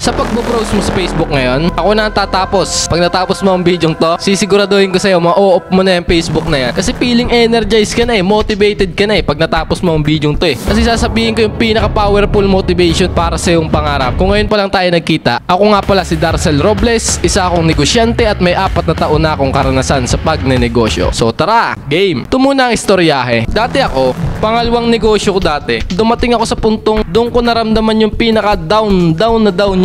Sa pagbo-browse mo sa Facebook ngayon, ako na ang tatapos. Pag natapos mo ang video to, sisiguraduhin ko sa'yo, ma-off mo na yung Facebook na yan. Kasi feeling energized ka na motivated ka na pag natapos mo ang video to Kasi sasabihin ko yung pinaka-powerful motivation para sa iyong pangarap. Kung ngayon pa lang tayo nagkita, ako nga pala si Darcel Robles, isa akong negosyante at may 4 na taon na akong karanasan sa pagnenegosyo. So tara, game! Ito muna ang istoryahe. Dati ako, pangalawang negosyo ko dati. Dumating ako sa puntong doon ko naramdaman yung pinaka-down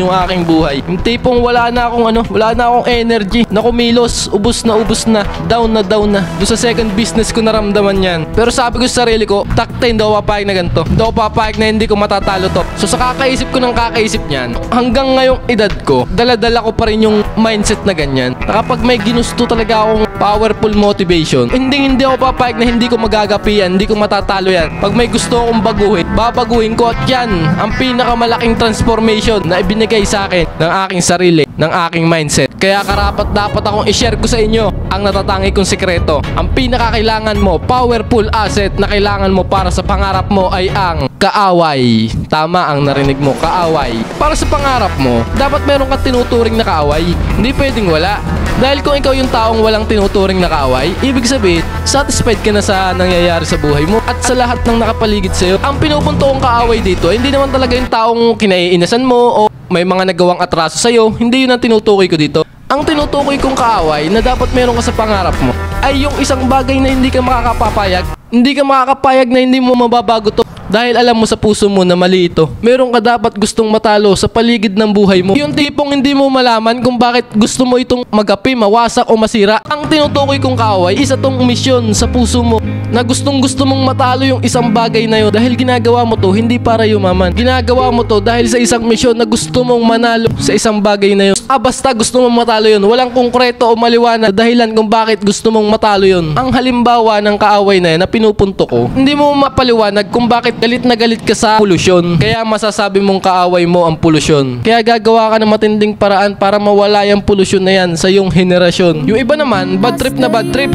yung aking buhay. Yung tipong wala na akong energy, na kumilos, ubos na, down na. Doon sa second business ko naramdaman yan. Pero sabi ko sa sarili ko, takte, hindi ako papayag na ganito. Hindi ako papayag na hindi ko matatalo to. So sa kakaisip ko ng kakaisip niyan, hanggang ngayong edad ko, dala-dala ko pa rin yung mindset na ganyan. Na kapag may ginusto talaga akong powerful motivation, hindi ako papayag na hindi ko magagapi yan, hindi ko matatalo yan. Pag may gusto akong baguhin, babaguhin ko at yan ang pinakamalaking transformation na ibinigay sa akin ng aking sarili, ng aking mindset. Kaya karapat dapat akong i-share ko sa inyo ang natatangi kong sikreto. Ang pinakakailangan mo, powerful asset na kailangan mo para sa pangarap mo ay ang kaaway. Tama ang narinig mo, kaaway. Para sa pangarap mo, dapat meron kang tinuturing na kaaway. Hindi pwedeng wala. Dahil kung ikaw yung taong walang tinuturing na kaaway, ibig sabihin, satisfied ka na sa nangyayari sa buhay mo at sa lahat ng nakapaligid sa'yo. Ang pinupunto kong kaaway dito, hindi naman talaga yung taong kinaiinasan mo o may mga nagawang atraso sa'yo. Hindi yun ang tinutukoy ko dito. Ang tinutukoy kong kaaway na dapat meron ka sa pangarap mo ay yung isang bagay na hindi ka makakapapayag. Hindi ka makakapayag na hindi mo mababago to. Dahil alam mo sa puso mo na mali ito. Meron ka dapat gustong matalo sa paligid ng buhay mo. Yung tipong hindi mo malaman kung bakit gusto mo itong magapi, mawasak o masira. Ang tinutukoy kong kaaway, isa tong misyon sa puso mo na gustong gusto mong matalo yung isang bagay na yun. Dahil ginagawa mo to hindi para yumaman. Ginagawa mo to dahil sa isang misyon na gusto mong manalo sa isang bagay na yun. Basta gusto mong matalo yun. Walang konkreto o maliwanag dahilan kung bakit gusto mong matalo yun. Ang halimbawa ng kaaway na yun na pinupunto ko, hindi mo mapaliwanag kung bakit galit na galit ka sa polusyon. Kaya masasabi mong kaaway mo ang polusyon. Kaya gagawa ka ng matinding paraan para mawala yung polusyon na yan sa iyong henerasyon. Yung iba naman, bad trip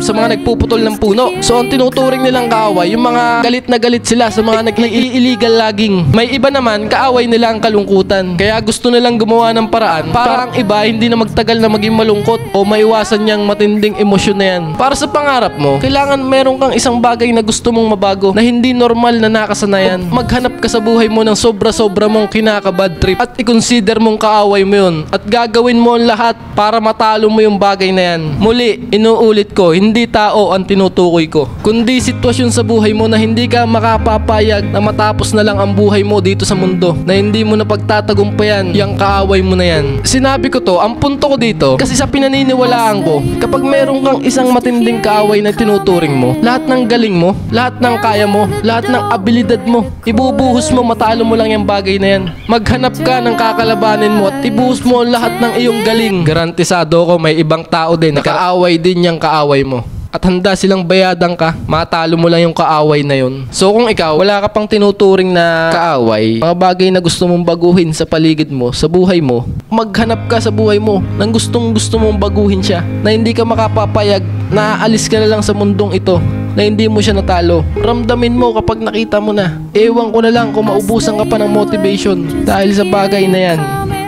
sa mga nagpuputol ng puno. So ang tinuturing nilang kaaway, yung mga galit na galit sila sa mga nag-illegal logging. May iba naman, kaaway nila ang kalungkutan. Kaya gusto nilang gumawa ng paraan para ang iba hindi na magtagal na maging malungkot o maiwasan niyang matinding emosyon na yan. Para sa pangarap mo, kailangan meron kang isang bagay na gusto mong mabago na hindi normal na nakasanayan. Maghanap ka sa buhay mo ng sobra-sobra mong kinaka-bad trip at i-consider mong kaaway mo yun at gagawin mo ang lahat para matalo mo yung bagay na yan. Muli, inuulit ko, hindi tao ang tinutukoy ko, kundi sitwasyon sa buhay mo na hindi ka makapapayag na matapos na lang ang buhay mo dito sa mundo, na hindi mo na pagtatagumpayan yung kaaway mo na yan. Sinabi ko to, ang punto ko dito, kasi sa pinaniniwalaan ko, kapag meron kang isang matinding kaaway na tinuturing mo, lahat ng galing mo, lahat ng kaya mo, lahat ng abilidad mo, ibubuhos mo, matalo mo lang yung bagay na yan. Maghanap ka ng kakalabanin mo at ibuhos mo lahat ng iyong galing. Garantisado ko may ibang tao din na kaaway din yung kaaway mo. At handa silang bayadan ka, matalo mo lang yung kaaway na yun. So kung ikaw, wala ka pang tinuturing na kaaway, mga bagay na gusto mong baguhin sa paligid mo, sa buhay mo, maghanap ka sa buhay mo ng gustong gusto mong baguhin siya, na hindi ka makapapayag, na aalis ka na lang sa mundong ito, na hindi mo siya natalo. Ramdamin mo kapag nakita mo na. Ewan ko na lang kung maubusan ka pa ng motivation dahil sa bagay na yan.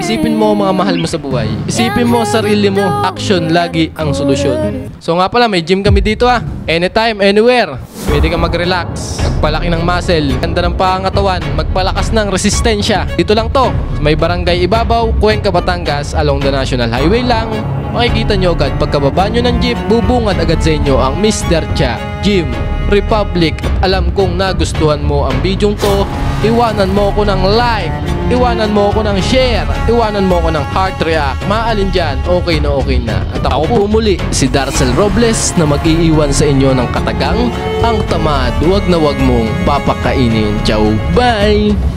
Isipin mo mga mahal mo sa buhay. Isipin mo sarili mo. Action lagi ang solusyon. So nga pala, may gym kami dito Anytime, anywhere. Pwede ka mag-relax, magpalaki ng muscle, ganda ng pangatawan, magpalakas ng resistensya. Dito lang to. May barangay Ibabaw, Cuenca, Batangas, along the National Highway lang. Makikita nyo agad pagkababa nyo ng jeep, bubungad agad sa inyo ang Mr. Cha Gym Republic. Alam kong nagustuhan mo ang bidyong to. Iwanan mo ko ng like, iwanan mo ko ng share, iwanan mo ko ng heart react. Maalin dyan, okay na. At ako po muli, si Darcel Robles, na mag-iiwan sa inyo ng katagang ang tamad. Huwag na huwag mong papakainin. Ciao, bye!